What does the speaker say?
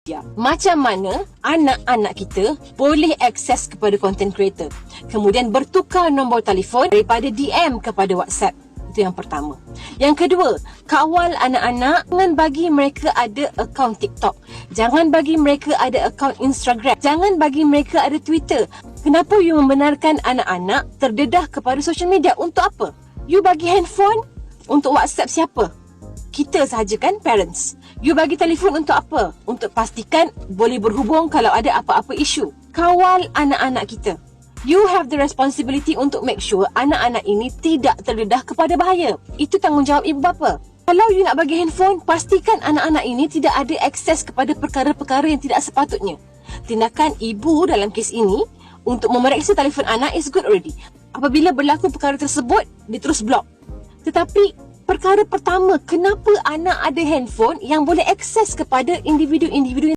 Ya. Macam mana anak-anak kita boleh akses kepada content creator, kemudian bertukar nombor telefon daripada DM kepada WhatsApp. Itu yang pertama. Yang kedua, kawal anak-anak. Jangan bagi mereka ada akaun TikTok. Jangan bagi mereka ada akaun Instagram. Jangan bagi mereka ada Twitter. Kenapa you membenarkan anak-anak terdedah kepada social media? Untuk apa? You bagi handphone untuk WhatsApp siapa? Kita sahaja kan, parents. You bagi telefon untuk apa? Untuk pastikan boleh berhubung kalau ada apa-apa isu. Kawal anak-anak kita. You have the responsibility untuk make sure anak-anak ini tidak terdedah kepada bahaya. Itu tanggungjawab ibu bapa. Kalau you nak bagi handphone, pastikan anak-anak ini tidak ada akses kepada perkara-perkara yang tidak sepatutnya. Tindakan ibu dalam kes ini untuk memeriksa telefon anak is good already. Apabila berlaku perkara tersebut, dia terus block. Tetapi perkara pertama, kenapa anak ada handphone yang boleh akses kepada individu-individu